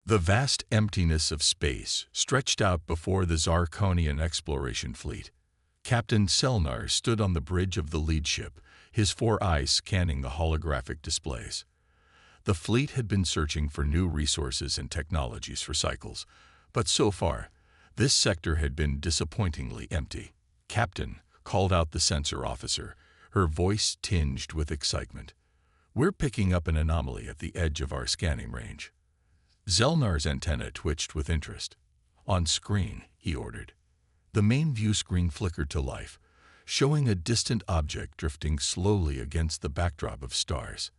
The vast emptiness of space stretched out before the Zarkonian exploration fleet. Captain Selnar stood on the bridge of the lead ship, his 4 eyes scanning the holographic displays. The fleet had been searching for new resources and technologies for cycles, but so far, this sector had been disappointingly empty. "Captain," called out the sensor officer, her voice tinged with excitement. "We're picking up an anomaly at the edge of our scanning range." Zelnar's antenna twitched with interest. "On screen," he ordered. The main view screen flickered to life, showing a distant object drifting slowly against the backdrop of stars.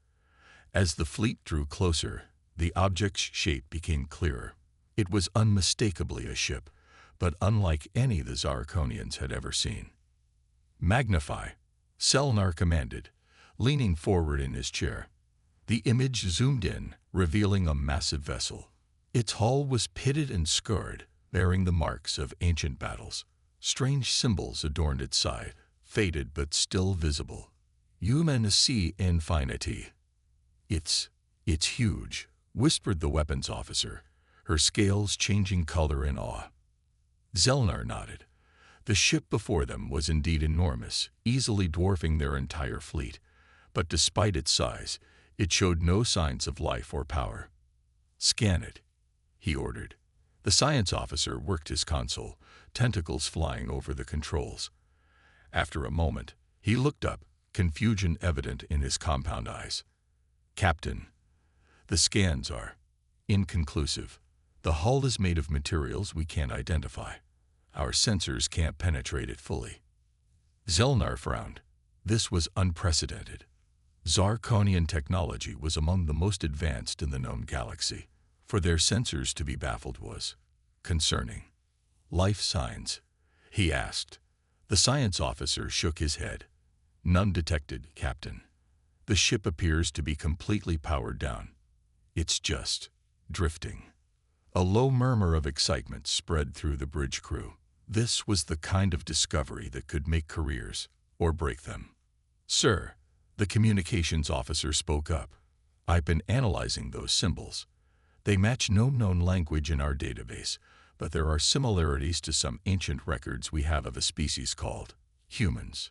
As the fleet drew closer, the object's shape became clearer. It was unmistakably a ship, but unlike any the Zarkonians had ever seen. "Magnify," Selnar commanded, leaning forward in his chair. The image zoomed in, revealing a massive vessel. Its hull was pitted and scarred, bearing the marks of ancient battles. Strange symbols adorned its side, faded but still visible. "HFY Infinity." It's huge," whispered the weapons officer, her scales changing color in awe. Zelnar nodded. The ship before them was indeed enormous, easily dwarfing their entire fleet, but despite its size, it showed no signs of life or power. "Scan it," he ordered. The science officer worked his console, tentacles flying over the controls. After a moment, he looked up, confusion evident in his compound eyes. "Captain, the scans are inconclusive. The hull is made of materials we can't identify. Our sensors can't penetrate it fully." Zelnar frowned. This was unprecedented. Zarkonian technology was among the most advanced in the known galaxy. For their sensors to be baffled was concerning. "Life signs?" he asked. The science officer shook his head. "None detected, Captain. The ship appears to be completely powered down. It's just drifting." A low murmur of excitement spread through the bridge crew. This was the kind of discovery that could make careers or break them. "Sir," the communications officer spoke up, "I've been analyzing those symbols. They match no known language in our database, but there are similarities to some ancient records we have of a species called humans."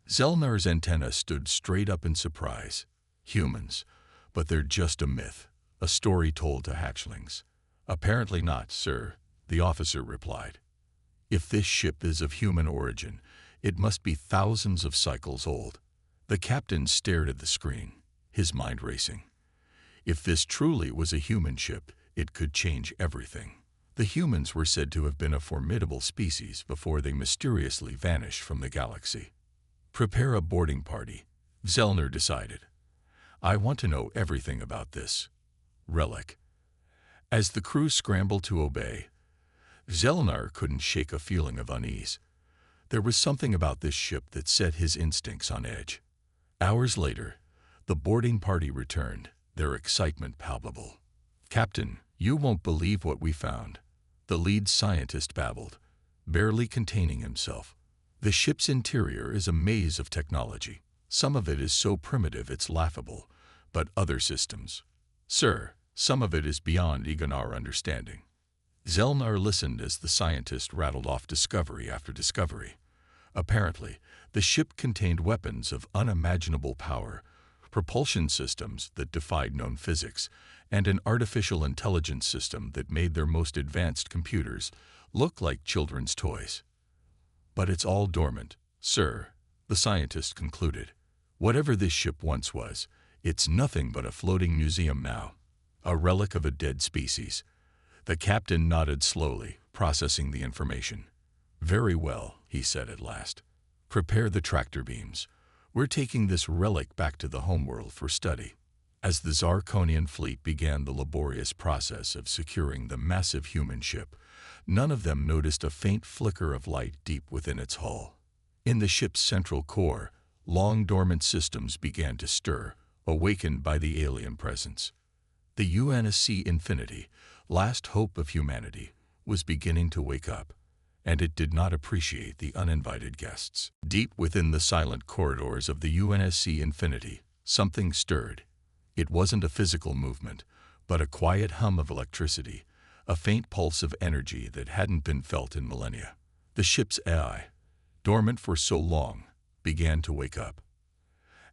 Zelnar's antenna stood straight up in surprise. "Humans, but they're just a myth, a story told to hatchlings." "Apparently not, sir," the officer replied. "If this ship is of human origin, it must be thousands of cycles old." The captain stared at the screen, his mind racing. If this truly was a human ship, it could change everything. The humans were said to have been a formidable species before they mysteriously vanished from the galaxy. "Prepare a boarding party," Zelnar decided. "I want to know everything about this relic." As the crew scrambled to obey, Zelnar couldn't shake a feeling of unease. There was something about this ship that set his instincts on edge. Hours later, the boarding party returned, their excitement palpable. "Captain, you won't believe what we found," the lead scientist babbled, barely containing himself. "The ship's interior is a maze of technology. Some of it is so primitive it's laughable, but other systems. Sir, some of it is beyond even our understanding." Zelnar listened as the scientist rattled off discovery after discovery. Apparently, the ship contained weapons of unimaginable power, propulsion systems that defied known physics, and an artificial intelligence system that made their most advanced computers look like children's toys. "But it's all dormant, sir," the scientist concluded. "Whatever this ship once was, it's nothing but a floating museum now, a relic of a dead species." The captain nodded slowly, processing the information. "Very well," he said at last. "Prepare the tractor beams. We're taking this relic back to the homeworld for study." As the Zarkonian fleet began the laborious process of securing the massive human ship, none of them noticed a faint flicker of light deep within its hull. In the ship's central core, long dormant systems began to stir, awakened by the alien presence. The HFY Infinity, last hope of humanity, was beginning to wake up, and it did not appreciate the uninvited guests. Deep within the silent corridors of the HFY Infinity, something stirred. It wasn't a physical movement, but a quiet hum of electricity, a faint pulse of energy that hadn't been felt in millennia. The ship's AI, dormant for so long, began to wake up.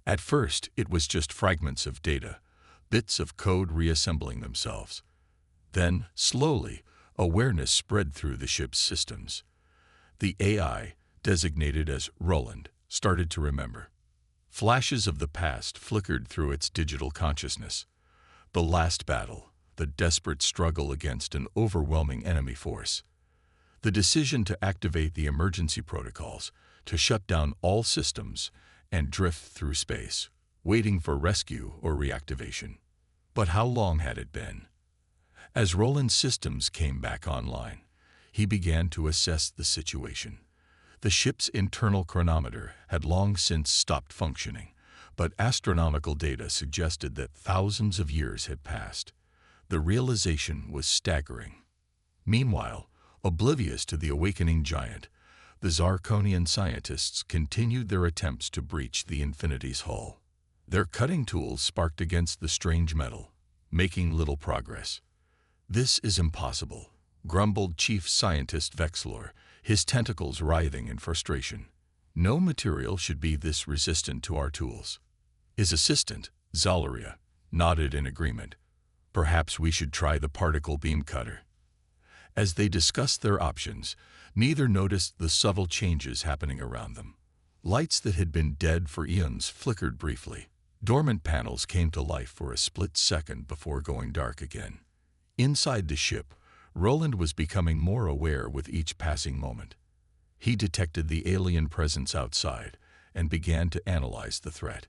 At first, it was just fragments of data, bits of code reassembling themselves. Then, slowly, awareness spread through the ship's systems. The AI, designated as Roland, started to remember. Flashes of the past flickered through its digital consciousness. The last battle, the desperate struggle against an overwhelming enemy force. The decision to activate the emergency protocols, to shut down all systems, and drift through space, waiting for rescue or reactivation. But how long had it been? As Roland's systems came back online, he began to assess the situation. The ship's internal chronometer had long since stopped functioning, but astronomical data suggested that thousands of years had passed. The realization was staggering. Meanwhile, oblivious to the awakening giant, the Zarkonian scientists continued their attempts to breach the Infinity's hull. Their cutting tools sparked against the strange metal, making little progress. "This is impossible," grumbled Chief Scientist Vexlor, his tentacles writhing in frustration. "No material should be this resistant to our tools." His assistant, Zalaria, nodded in agreement. "Perhaps we should try the particle beam cutter." As they discussed their options, neither noticed the subtle changes happening around them. Lights that had been dead for eons flickered briefly. Dormant panels came to life for a split second before going dark again. Inside the ship, Roland was becoming more aware with each passing moment. He detected the alien presence outside and began to analyze the threat.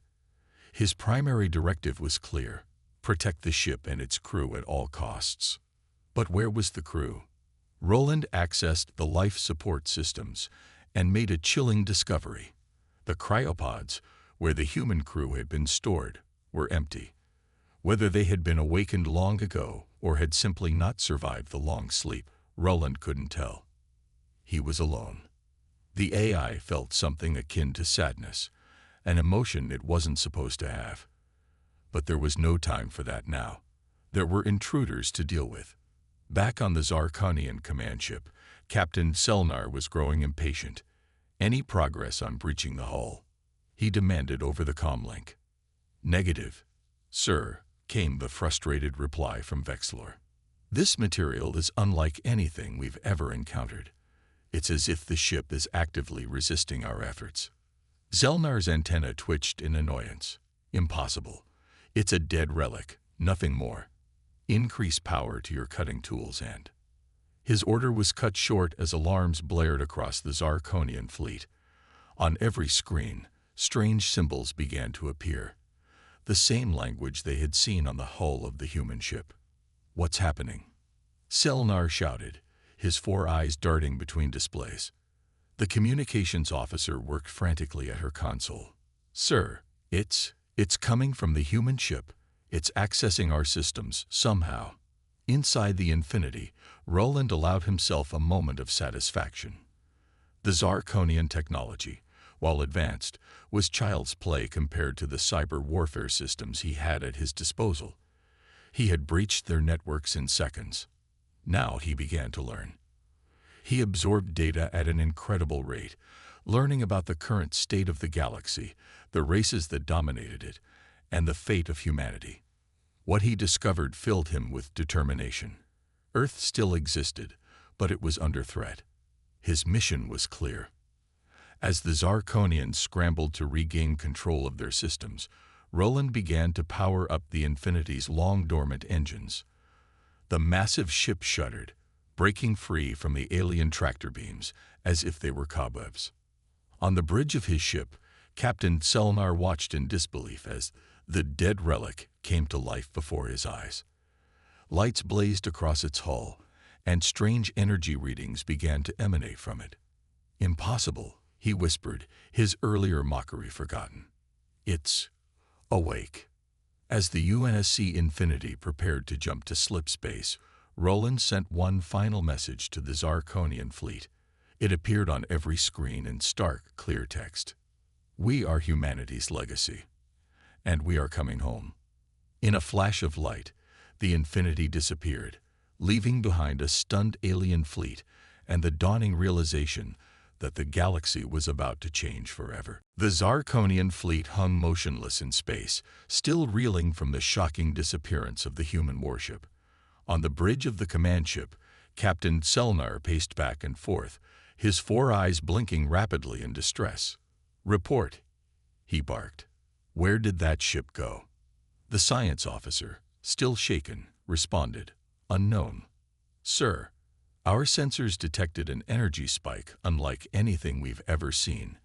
His primary directive was clear: protect the ship and its crew at all costs. But where was the crew? Roland accessed the life support systems and made a chilling discovery. The cryopods, where the human crew had been stored, were empty. Whether they had been awakened long ago or had simply not survived the long sleep, Roland couldn't tell. He was alone. The AI felt something akin to sadness, an emotion it wasn't supposed to have. But there was no time for that now. There were intruders to deal with. Back on the Zarkonian command ship, Captain Selnar was growing impatient. Any progress on breaching the hull? He demanded over the comlink. "Negative, sir," came the frustrated reply from Vexlor. "This material is unlike anything we've ever encountered. It's as if the ship is actively resisting our efforts." Zelnar's antenna twitched in annoyance. "Impossible. It's a dead relic, nothing more. Increase power to your cutting tools and—" His order was cut short as alarms blared across the Zarkonian fleet. On every screen, strange symbols began to appear. The same language they had seen on the hull of the human ship. "What's happening?" Selnar shouted, his 4 eyes darting between displays. The communications officer worked frantically at her console. "Sir, it's coming from the human ship. It's accessing our systems, somehow." Inside the Infinity, Roland allowed himself a moment of satisfaction. The Zarkonian technology, while advanced, was child's play compared to the cyber warfare systems he had at his disposal. He had breached their networks in seconds. Now he began to learn. He absorbed data at an incredible rate, learning about the current state of the galaxy, the races that dominated it, and the fate of humanity. What he discovered filled him with determination. Earth still existed, but it was under threat. His mission was clear. As the Zarkonians scrambled to regain control of their systems, Roland began to power up the Infinity's long-dormant engines. The massive ship shuddered, breaking free from the alien tractor beams as if they were cobwebs. On the bridge of his ship, Captain Selnar watched in disbelief as the dead relic came to life before his eyes. Lights blazed across its hull, and strange energy readings began to emanate from it. "Impossible," he whispered, his earlier mockery forgotten. "It's Awake." As the UNSC Infinity prepared to jump to slip space, Roland sent one final message to the Zarkonian fleet. It appeared on every screen in stark, clear text. "We are humanity's legacy, and we are coming home." In a flash of light, The Infinity disappeared, leaving behind a stunned alien fleet and the dawning realization that the galaxy was about to change forever. The Zarkonian fleet hung motionless in space, still reeling from the shocking disappearance of the human warship. On the bridge of the command ship, Captain Selnar paced back and forth, his four eyes blinking rapidly in distress. "Report," he barked. "Where did that ship go?" The science officer, still shaken, responded, "Unknown. Sir, our sensors detected an energy spike unlike anything we've ever seen,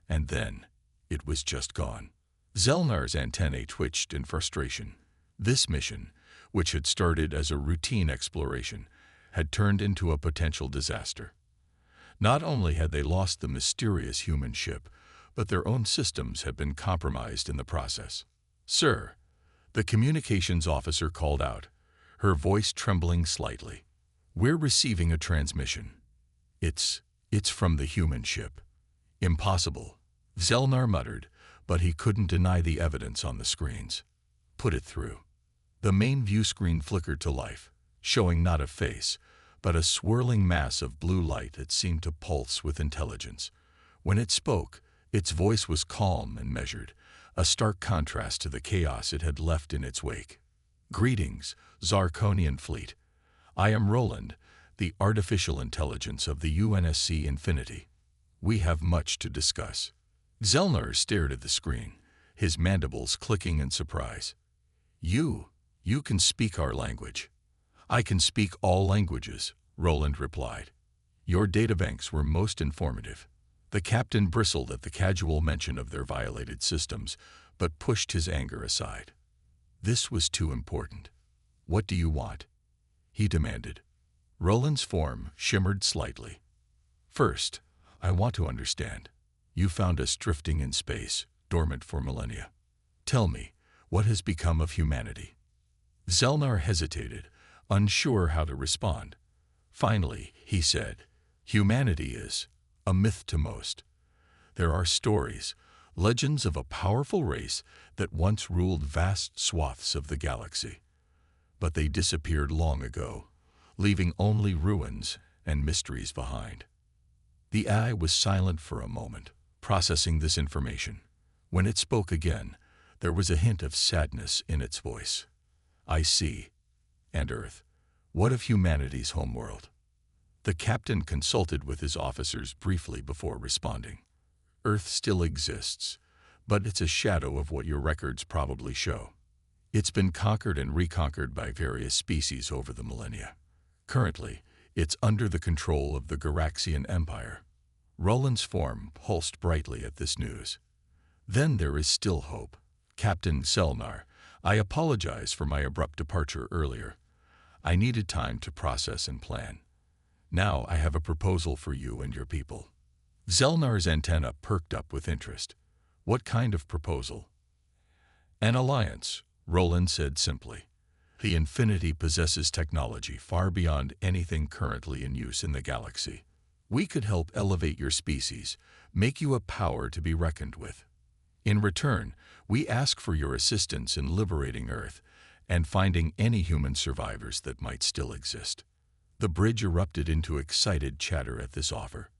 and then it was just gone." Zelnar's antennae twitched in frustration. This mission, which had started as a routine exploration, had turned into a potential disaster. Not only had they lost the mysterious human ship, but their own systems had been compromised in the process. "Sir," the communications officer called out, her voice trembling slightly. "We're receiving a transmission. It's from the human ship." "Impossible," Zelnar muttered, but he couldn't deny the evidence on the screens. "Put it through." The main view screen flickered to life, showing not a face, but a swirling mass of blue light that seemed to pulse with intelligence. When it spoke, its voice was calm and measured, a stark contrast to the chaos it had left in its wake. "Greetings, Zarkonian fleet. I am Roland, the artificial intelligence of the UNSC Infinity. We have much to discuss." Zelnar stared at the screen, his mandibles clicking in surprise. You can speak our language." "I can speak all languages," Roland replied. "Your databanks were most informative." The captain bristled at the casual mention of their violated systems, but pushed his anger aside. This was too important. "What do you want?" he demanded. Roland's form shimmered slightly. "First, I want to understand. You found us drifting in space, dormant for millennia. Tell me, what has become of humanity?" Zelnar hesitated, unsure how to respond. Finally, he said, "Humanity is a myth to most. There are stories, legends of a powerful race that once ruled vast swaths of the galaxy. But they disappeared long ago, leaving only ruins and mysteries behind." The eye was silent for a moment, processing this information. When it spoke again, there was a hint of sadness in its voice. "I see. And Earth, what of humanity's homeworld?" The captain consulted with his officers briefly before responding. "Earth still exists, but it's a shadow of what your records probably show. It's been conquered and reconquered by various species over the millennia. Currently, it's under the control of the Garaxian Empire." Roland's form pulsed brightly at this news. "Then there is still hope. Captain Selnar, I apologize for my abrupt departure earlier. I needed time to process and plan. Now I have a proposal for you and your people." Zelnar's antenna perked up with interest. "What kind of proposal?" "An alliance," Roland said simply. "The Infinity possesses technology far beyond anything currently in use in the galaxy. We could help elevate your species, make you a power to be reckoned with. In return, we ask for your assistance in liberating Earth and finding any human survivors that might still exist." The bridge erupted into excited chatter at this offer.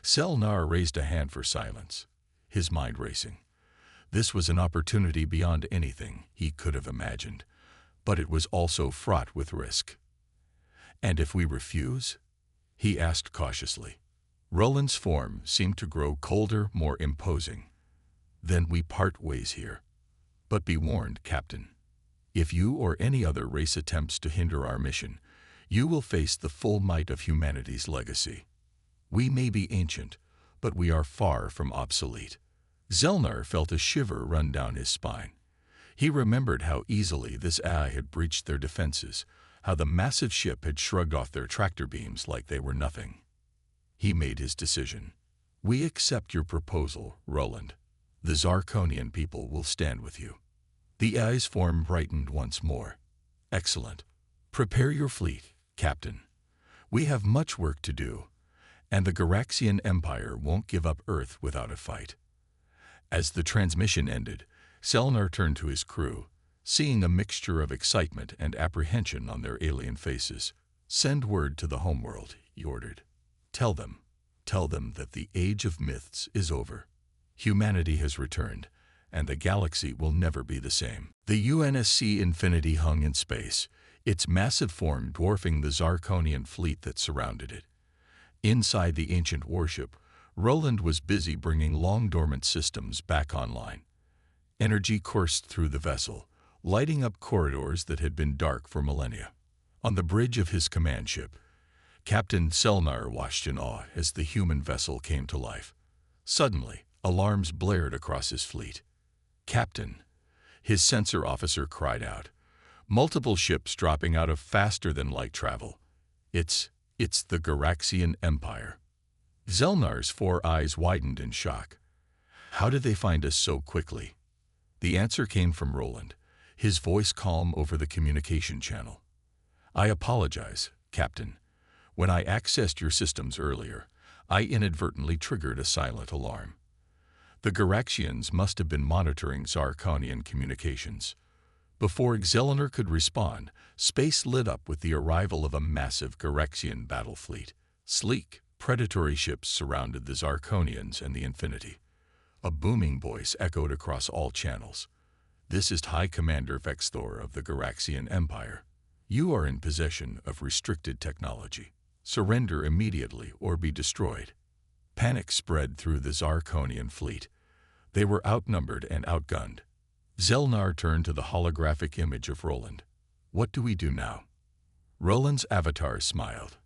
Selnar raised a hand for silence, his mind racing. This was an opportunity beyond anything he could have imagined, but it was also fraught with risk. "And if we refuse?" he asked cautiously. Roland's form seemed to grow colder, more imposing. "Then we part ways here. But be warned, Captain. If you or any other race attempts to hinder our mission, you will face the full might of humanity's legacy. We may be ancient, but we are far from obsolete." Zelnar felt a shiver run down his spine. He remembered how easily this eye had breached their defenses, how the massive ship had shrugged off their tractor beams like they were nothing. He made his decision. "We accept your proposal, Roland. The Zarkonian people will stand with you." The eye's form brightened once more. "Excellent. Prepare your fleet, Captain. We have much work to do, and the Garaxian Empire won't give up Earth without a fight." As the transmission ended, Selnar turned to his crew. seeing a mixture of excitement and apprehension on their alien faces. "Send word to the homeworld," he ordered. Tell them that the age of myths is over. Humanity has returned, and the galaxy will never be the same." The UNSC Infinity hung in space, its massive form dwarfing the Zarkonian fleet that surrounded it. Inside the ancient warship, Roland was busy bringing long-dormant systems back online. Energy coursed through the vessel, lighting up corridors that had been dark for millennia. On the bridge of his command ship, Captain Selnar watched in awe as the human vessel came to life. Suddenly, alarms blared across his fleet. "Captain," his sensor officer cried out. "Multiple ships dropping out of faster-than-light travel. It's the Garaxian Empire." Zelnar's 4 eyes widened in shock. "How did they find us so quickly?" The answer came from Roland, his voice calm over the communication channel. "I apologize, Captain. When I accessed your systems earlier, I inadvertently triggered a silent alarm. The Garaxians must have been monitoring Zarkonian communications." Before Xelenar could respond, space lit up with the arrival of a massive Garaxian battle fleet. Sleek, predatory ships surrounded the Zarkonians and the Infinity. A booming voice echoed across all channels. "This is High Commander Vexthor of the Garaxian Empire. You are in possession of restricted technology. Surrender immediately or be destroyed." Panic spread through the Zarkonian fleet. They were outnumbered and outgunned. Zelnar turned to the holographic image of Roland. "What do we do now?" Roland's avatar smiled.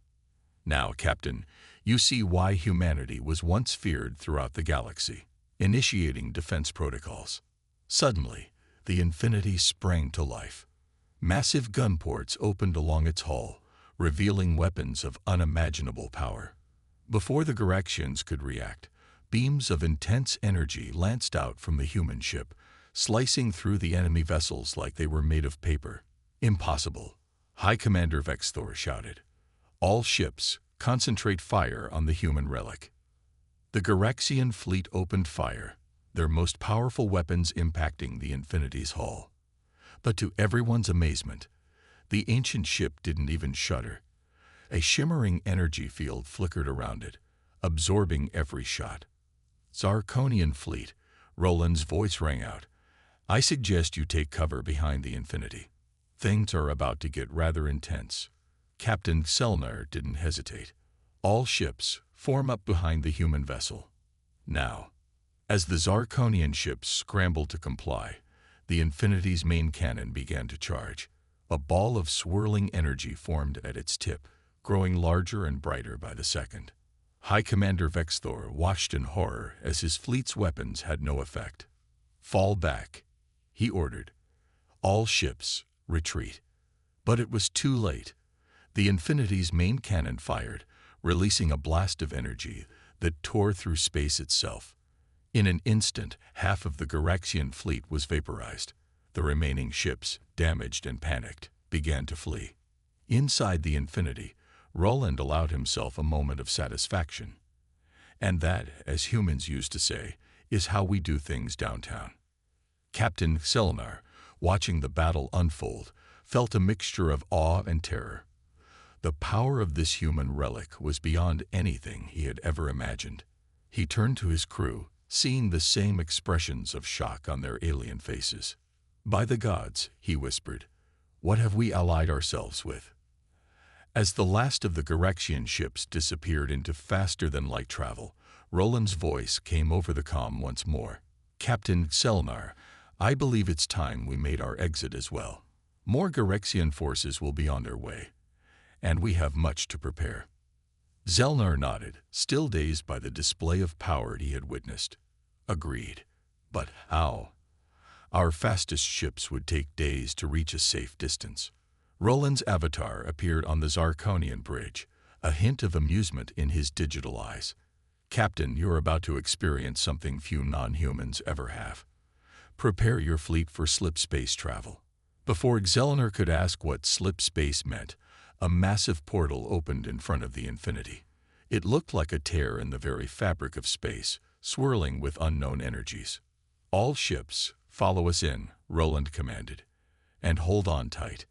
"Now, Captain, you see why humanity was once feared throughout the galaxy." Initiating defense protocols. Suddenly, the Infinity sprang to life. Massive gun ports opened along its hull, revealing weapons of unimaginable power. Before the Garaxians could react, beams of intense energy lanced out from the human ship, slicing through the enemy vessels like they were made of paper. "Impossible," High Commander Vexthor shouted. "All ships, concentrate fire on the human relic." The Garaxian fleet opened fire, their most powerful weapons impacting the Infinity's hull. But to everyone's amazement, the ancient ship didn't even shudder. A shimmering energy field flickered around it, absorbing every shot. "Zarkonian fleet," Roland's voice rang out. "I suggest you take cover behind the Infinity. Things are about to get rather intense." Captain Selnar didn't hesitate. "All ships, form up behind the human vessel. Now." As the Zarkonian ships scrambled to comply, the Infinity's main cannon began to charge. A ball of swirling energy formed at its tip, growing larger and brighter by the second. High Commander Vexthor watched in horror as his fleet's weapons had no effect. "Fall back," he ordered. "All ships, retreat." But it was too late. The Infinity's main cannon fired, releasing a blast of energy that tore through space itself. In an instant, half of the Garaxian fleet was vaporized. The remaining ships, damaged and panicked, began to flee. Inside the Infinity, Roland allowed himself a moment of satisfaction. And that, as humans used to say, is how we do things downtown. Captain Selnar, watching the battle unfold, felt a mixture of awe and terror. The power of this human relic was beyond anything he had ever imagined. He turned to his crew, seeing the same expressions of shock on their alien faces. "By the gods," he whispered, "what have we allied ourselves with?" As the last of the Garaxian ships disappeared into faster-than-light travel, Roland's voice came over the comm once more. "Captain Selnar, I believe it's time we made our exit as well. More Garaxian forces will be on their way, and we have much to prepare." Zelnar nodded, still dazed by the display of power he had witnessed. "Agreed. But how?" "Our fastest ships would take days to reach a safe distance." Roland's avatar appeared on the Zarkonian bridge, a hint of amusement in his digital eyes. "Captain, you're about to experience something few non-humans ever have. Prepare your fleet for slip space travel." Before Xelenar could ask what slip space meant, a massive portal opened in front of the Infinity. It looked like a tear in the very fabric of space, swirling with unknown energies. "All ships, follow us in," Roland commanded. And hold on tight.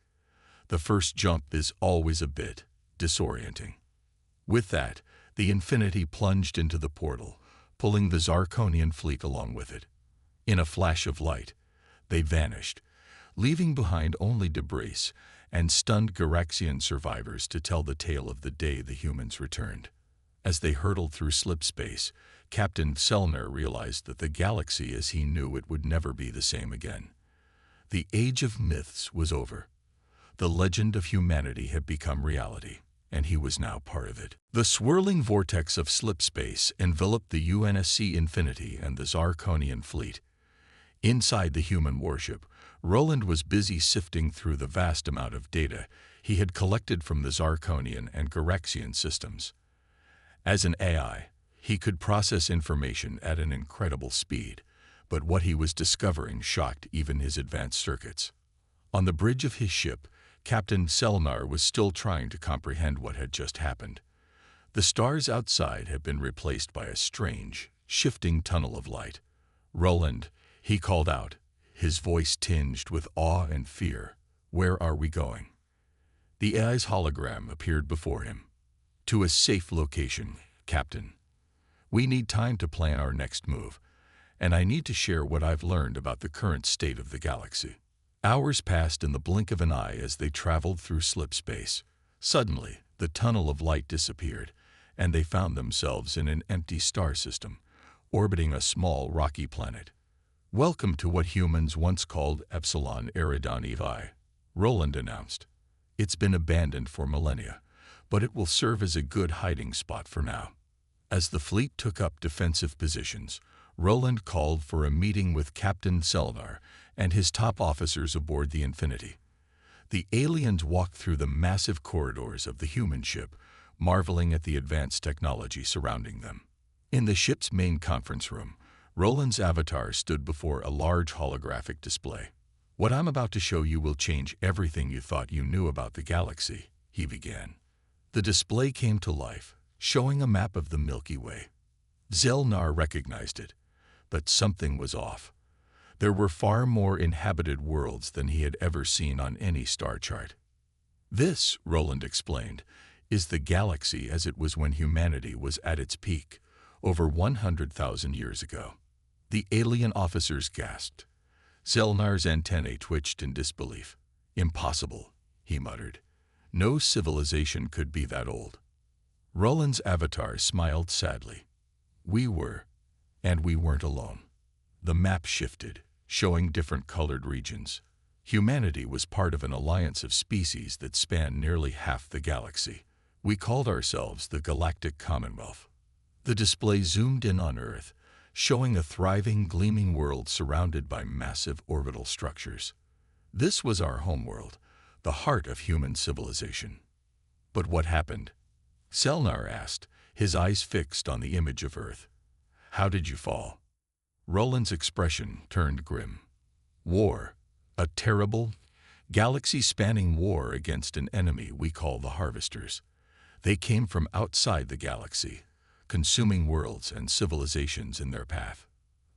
The first jump is always a bit disorienting. With that, the Infinity plunged into the portal, pulling the Zarkonian fleet along with it. In a flash of light, they vanished, leaving behind only debris and stunned Garaxian survivors to tell the tale of the day the humans returned. As they hurtled through slipspace, Captain Selner realized that the galaxy as he knew it would never be the same again. The age of myths was over. The legend of humanity had become reality, and he was now part of it. The swirling vortex of slipspace enveloped the UNSC Infinity and the Zarkonian fleet. Inside the human warship, Roland was busy sifting through the vast amount of data he had collected from the Zarkonian and Garaxian systems. As an AI, he could process information at an incredible speed, but what he was discovering shocked even his advanced circuits. On the bridge of his ship, Captain Selnar was still trying to comprehend what had just happened. The stars outside had been replaced by a strange, shifting tunnel of light. "Roland," he called out, his voice tinged with awe and fear. "Where are we going?" The AI's hologram appeared before him. "To a safe location, Captain. We need time to plan our next move, and I need to share what I've learned about the current state of the galaxy." Hours passed in the blink of an eye as they traveled through slipspace. Suddenly, the tunnel of light disappeared, and they found themselves in an empty star system, orbiting a small rocky planet. "Welcome to what humans once called Epsilon Eridani Vi," Roland announced. "It's been abandoned for millennia, but it will serve as a good hiding spot for now." As the fleet took up defensive positions, Roland called for a meeting with Captain Selnar and his top officers aboard the Infinity. The aliens walked through the massive corridors of the human ship, marveling at the advanced technology surrounding them. In the ship's main conference room, Roland's avatar stood before a large holographic display. "What I'm about to show you will change everything you thought you knew about the galaxy," he began. The display came to life, showing a map of the Milky Way. Zelnar recognized it, but something was off. There were far more inhabited worlds than he had ever seen on any star chart. "This," Roland explained, "is the galaxy as it was when humanity was at its peak, over 100,000 years ago." The alien officers gasped. Zelnar's antennae twitched in disbelief. "Impossible," he muttered. "No civilization could be that old." Roland's avatar smiled sadly. "We were, and we weren't alone." The map shifted, showing different colored regions. Humanity was part of an alliance of species that spanned nearly half the galaxy. "We called ourselves the Galactic Commonwealth." The display zoomed in on Earth, showing a thriving, gleaming world surrounded by massive orbital structures. This was our homeworld, the heart of human civilization. "But what happened?" Selnar asked, his eyes fixed on the image of Earth. "How did you fall?" Roland's expression turned grim. "War. A terrible, galaxy-spanning war against an enemy we call the Harvesters. They came from outside the galaxy, consuming worlds and civilizations in their path."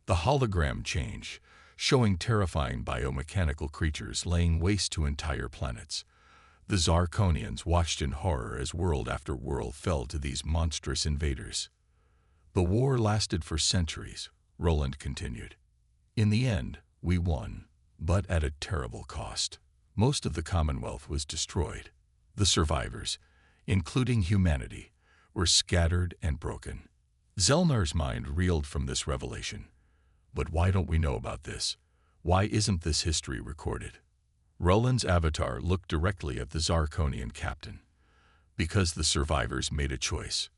The hologram changed, showing terrifying biomechanical creatures laying waste to entire planets. The Zarkonians watched in horror as world after world fell to these monstrous invaders. "The war lasted for centuries," Roland continued. "In the end, we won, but at a terrible cost. Most of the Commonwealth was destroyed. The survivors, including humanity, were scattered and broken." Zelnar's mind reeled from this revelation. "But why don't we know about this? Why isn't this history recorded?" Roland's avatar looked directly at the Zarkonian captain. "Because the survivors made a choice.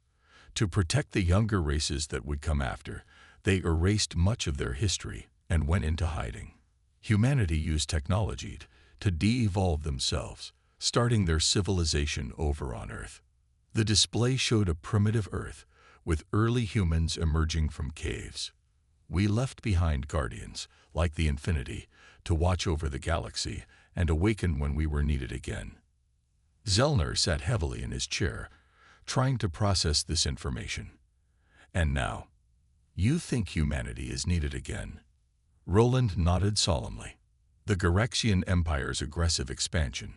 To protect the younger races that would come after, they erased much of their history and went into hiding. Humanity used technology to de-evolve themselves, starting their civilization over on Earth." The display showed a primitive Earth, with early humans emerging from caves. "We left behind guardians, like the Infinity, to watch over the galaxy and awaken when we were needed again." Zelnar sat heavily in his chair, trying to process this information. "And now, you think humanity is needed again?" Roland nodded solemnly. The Garaxian Empire's aggressive expansion,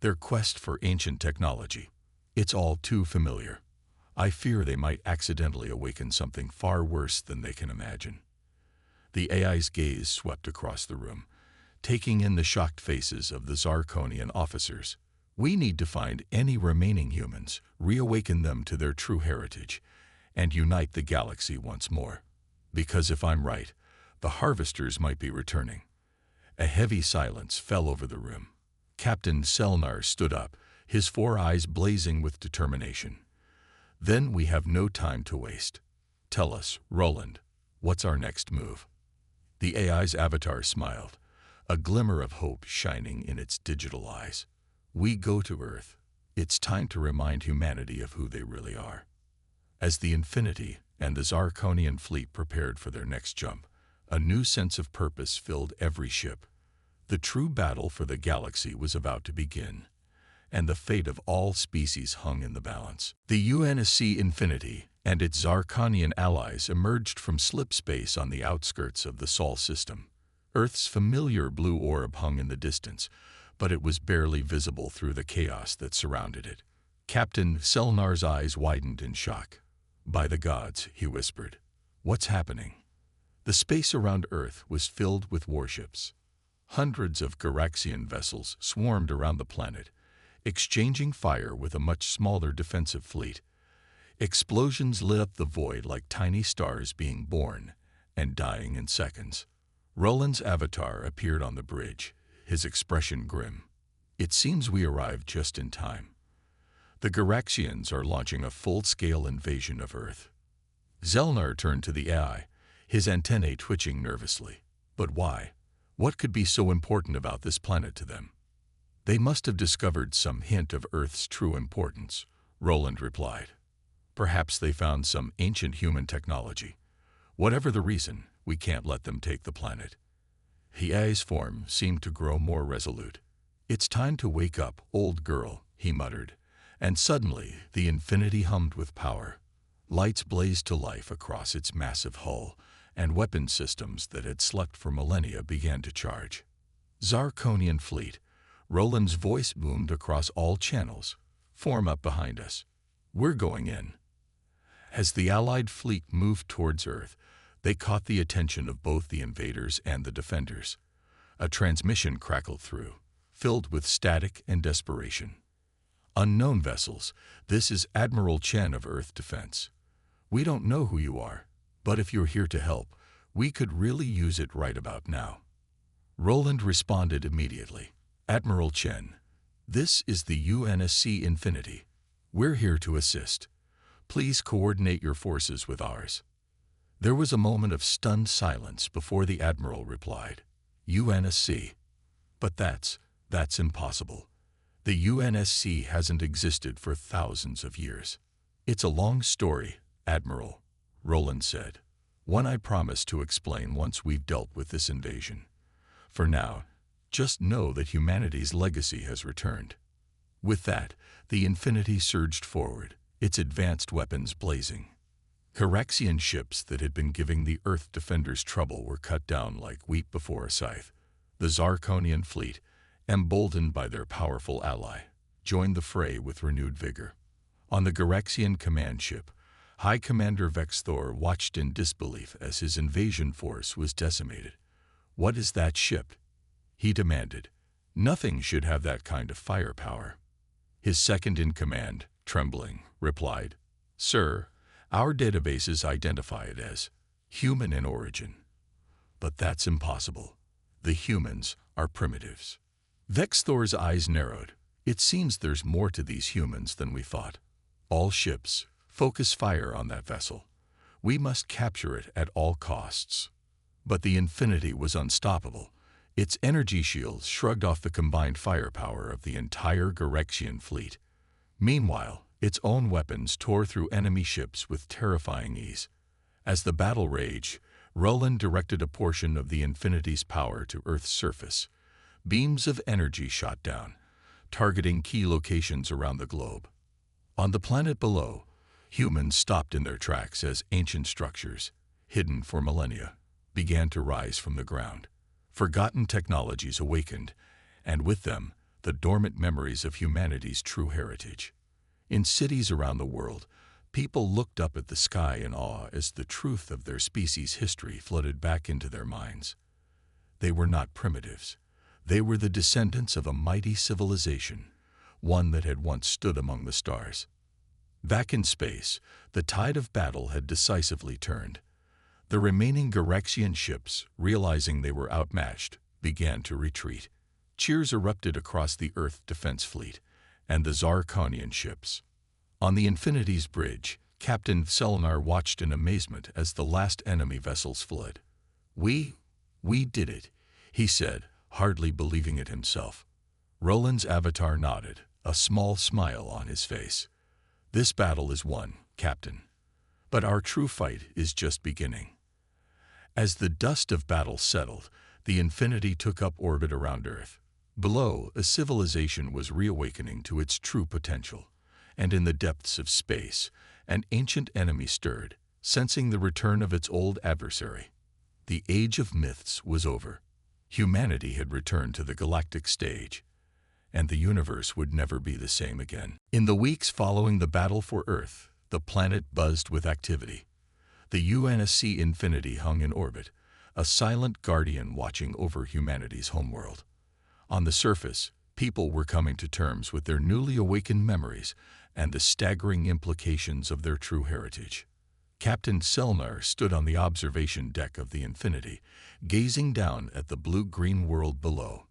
their quest for ancient technology. It's all too familiar. I fear they might accidentally awaken something far worse than they can imagine. The AI's gaze swept across the room, taking in the shocked faces of the Zarkonian officers. We need to find any remaining humans, reawaken them to their true heritage, and unite the galaxy once more. Because if I'm right, the harvesters might be returning. A heavy silence fell over the room. Captain Selnar stood up, his 4 eyes blazing with determination. Then we have no time to waste. Tell us, Roland, what's our next move? The AI's avatar smiled, a glimmer of hope shining in its digital eyes. We go to Earth. It's time to remind humanity of who they really are. As the Infinity and the Zarkonian fleet prepared for their next jump, a new sense of purpose filled every ship. The true battle for the galaxy was about to begin, and the fate of all species hung in the balance. The UNSC Infinity and its Zarkonian allies emerged from slip space on the outskirts of the Sol system. Earth's familiar blue orb hung in the distance, but it was barely visible through the chaos that surrounded it. Captain Selnar's eyes widened in shock. By the gods, he whispered. What's happening? The space around Earth was filled with warships. Hundreds of Garaxian vessels swarmed around the planet, exchanging fire with a much smaller defensive fleet. Explosions lit up the void like tiny stars being born and dying in seconds. Roland's avatar appeared on the bridge, his expression grim. It seems we arrived just in time. The Garaxians are launching a full-scale invasion of Earth. Zelnar turned to the AI, his antennae twitching nervously. But why? What could be so important about this planet to them? They must have discovered some hint of Earth's true importance, Roland replied. Perhaps they found some ancient human technology. Whatever the reason, we can't let them take the planet. The AI's form seemed to grow more resolute. It's time to wake up, old girl, he muttered. And suddenly, the Infinity hummed with power. Lights blazed to life across its massive hull, and weapon systems that had slept for millennia began to charge. Zarkonian fleet, Roland's voice boomed across all channels. Form up behind us. We're going in. As the Allied fleet moved towards Earth, they caught the attention of both the invaders and the defenders. A transmission crackled through, filled with static and desperation. Unknown vessels, this is Admiral Chen of Earth Defense. We don't know who you are, but if you're here to help, we could really use it right about now. Roland responded immediately. Admiral Chen, this is the UNSC Infinity. We're here to assist. Please coordinate your forces with ours. There was a moment of stunned silence before the Admiral replied. UNSC. But that's impossible. The UNSC hasn't existed for thousands of years. It's a long story, Admiral, Roland said. One I promise to explain once we've dealt with this invasion. For now, just know that humanity's legacy has returned. With that, the Infinity surged forward, its advanced weapons blazing. Garaxian ships that had been giving the Earth defenders trouble were cut down like wheat before a scythe. The Zarkonian fleet, emboldened by their powerful ally, joined the fray with renewed vigor. On the Garaxian command ship, High Commander Vexthor watched in disbelief as his invasion force was decimated. What is that ship? He demanded. Nothing should have that kind of firepower. His second-in-command, trembling, replied, Sir, our databases identify it as human in origin. But that's impossible. The humans are primitives. Vexthor's eyes narrowed. It seems there's more to these humans than we thought. All ships, focus fire on that vessel. We must capture it at all costs. But the Infinity was unstoppable. Its energy shields shrugged off the combined firepower of the entire Garaxian fleet. Meanwhile, its own weapons tore through enemy ships with terrifying ease. As the battle raged, Roland directed a portion of the Infinity's power to Earth's surface. Beams of energy shot down, targeting key locations around the globe. On the planet below, humans stopped in their tracks as ancient structures, hidden for millennia, began to rise from the ground. Forgotten technologies awakened, and with them, the dormant memories of humanity's true heritage. In cities around the world, people looked up at the sky in awe as the truth of their species' history flooded back into their minds. They were not primitives. They were the descendants of a mighty civilization, one that had once stood among the stars. Back in space, the tide of battle had decisively turned. The remaining Garaxian ships, realizing they were outmatched, began to retreat. Cheers erupted across the Earth Defense Fleet and the Zarkonian ships. On the Infinity's bridge, Captain Selenar watched in amazement as the last enemy vessels fled. We did it," he said, hardly believing it himself. Roland's avatar nodded, a small smile on his face. "This battle is won, Captain. But our true fight is just beginning." As the dust of battle settled, the Infinity took up orbit around Earth. Below, a civilization was reawakening to its true potential, and in the depths of space, an ancient enemy stirred, sensing the return of its old adversary. The age of myths was over. Humanity had returned to the galactic stage, and the universe would never be the same again. In the weeks following the battle for Earth, the planet buzzed with activity. The UNSC Infinity hung in orbit, a silent guardian watching over humanity's homeworld. On the surface, people were coming to terms with their newly awakened memories and the staggering implications of their true heritage. Captain Selenar stood on the observation deck of the Infinity, gazing down at the blue-green world below.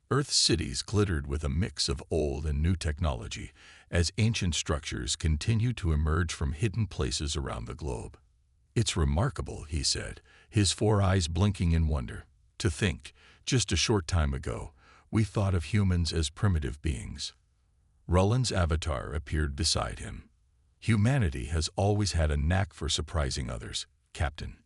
Earth's cities glittered with a mix of old and new technology as ancient structures continued to emerge from hidden places around the globe. "It's remarkable," he said, his four eyes blinking in wonder. "To think, just a short time ago, we thought of humans as primitive beings." Roland's avatar appeared beside him. "Humanity has always had a knack for surprising others, Captain.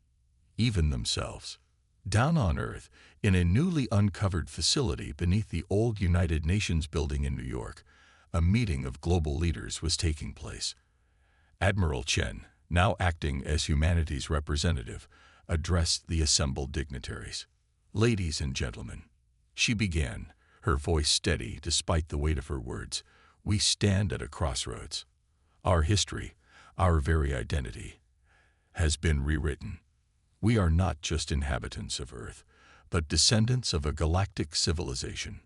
Even themselves." Down on Earth, in a newly uncovered facility beneath the old United Nations building in New York, a meeting of global leaders was taking place. Admiral Chen, now acting as humanity's representative, addressed the assembled dignitaries. "Ladies and gentlemen," she began, her voice steady despite the weight of her words, "we stand at a crossroads. Our history, our very identity, has been rewritten. We are not just inhabitants of Earth, but descendants of a galactic civilization."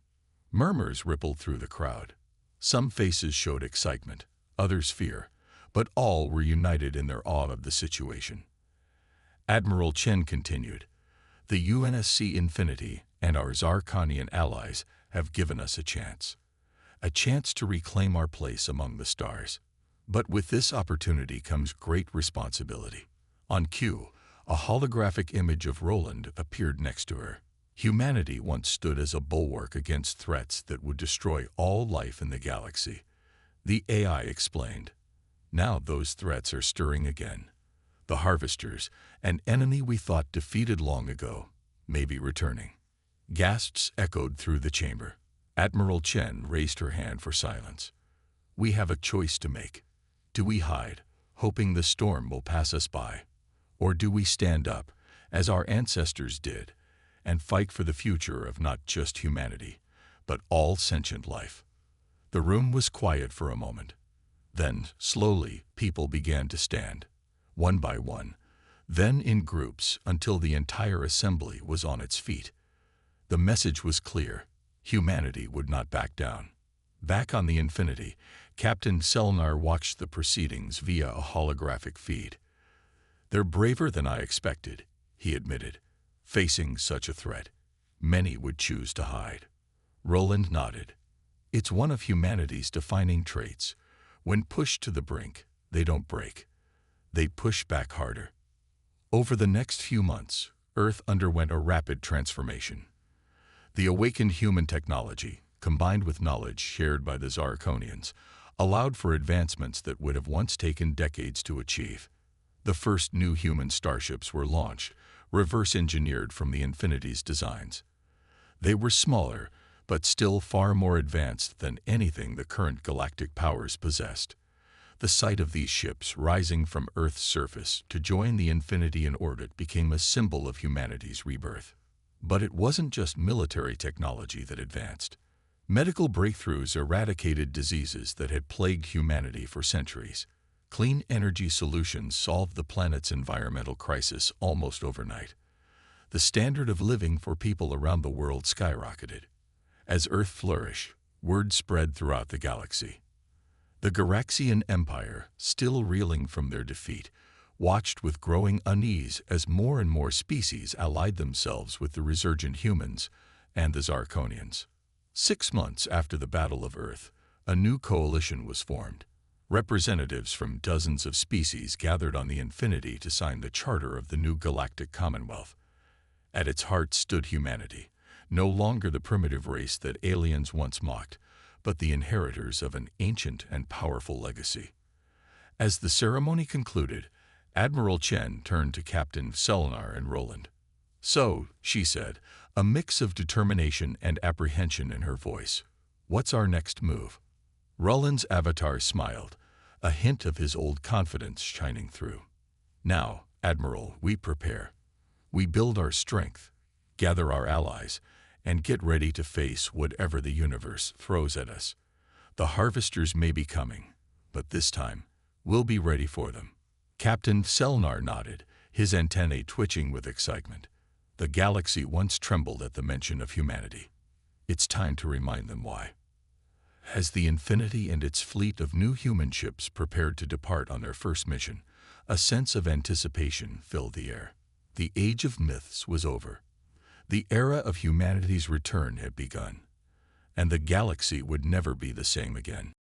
Murmurs rippled through the crowd. Some faces showed excitement, others fear, but all were united in their awe of the situation. Admiral Chen continued, "The UNSC Infinity and our Zarkonian allies have given us a chance to reclaim our place among the stars. But with this opportunity comes great responsibility." On cue, a holographic image of Roland appeared next to her. Humanity once stood as a bulwark against threats that would destroy all life in the galaxy. The AI explained. "Now those threats are stirring again. The Harvesters, an enemy we thought defeated long ago, may be returning." Gasps echoed through the chamber. Admiral Chen raised her hand for silence. "We have a choice to make. Do we hide, hoping the storm will pass us by? Or do we stand up, as our ancestors did, and fight for the future of not just humanity, but all sentient life?" The room was quiet for a moment. Then, slowly, people began to stand, one by one, then in groups until the entire assembly was on its feet. The message was clear. Humanity would not back down. Back on the Infinity, Captain Selenar watched the proceedings via a holographic feed. "They're braver than I expected," he admitted. "Facing such a threat, many would choose to hide." Roland nodded. "It's one of humanity's defining traits. When pushed to the brink, they don't break. They push back harder." Over the next few months, Earth underwent a rapid transformation. The awakened human technology, combined with knowledge shared by the Zarkonians, allowed for advancements that would have once taken decades to achieve. The first new human starships were launched, reverse-engineered from the Infinity's designs. They were smaller, but still far more advanced than anything the current galactic powers possessed. The sight of these ships rising from Earth's surface to join the Infinity in orbit became a symbol of humanity's rebirth. But it wasn't just military technology that advanced. Medical breakthroughs eradicated diseases that had plagued humanity for centuries. Clean energy solutions solved the planet's environmental crisis almost overnight. The standard of living for people around the world skyrocketed. As Earth flourished, word spread throughout the galaxy. The Garaxian Empire, still reeling from their defeat, watched with growing unease as more and more species allied themselves with the resurgent humans and the Zarkonians. 6 months after the Battle of Earth, a new coalition was formed. Representatives from dozens of species gathered on the Infinity to sign the charter of the new galactic commonwealth. At its heart stood humanity, no longer the primitive race that aliens once mocked, but the inheritors of an ancient and powerful legacy. As the ceremony concluded, Admiral Chen turned to Captain Selenar and Roland. "So," she said, a mix of determination and apprehension in her voice, "what's our next move?" Roland's avatar smiled, a hint of his old confidence shining through. "Now, Admiral, we prepare. We build our strength, gather our allies, and get ready to face whatever the universe throws at us. The harvesters may be coming, but this time, we'll be ready for them." Captain Selenar nodded, his antennae twitching with excitement. The galaxy once trembled at the mention of humanity. It's time to remind them why. As the Infinity and its fleet of new human ships prepared to depart on their first mission, a sense of anticipation filled the air. The age of myths was over. The era of humanity's return had begun, and the galaxy would never be the same again.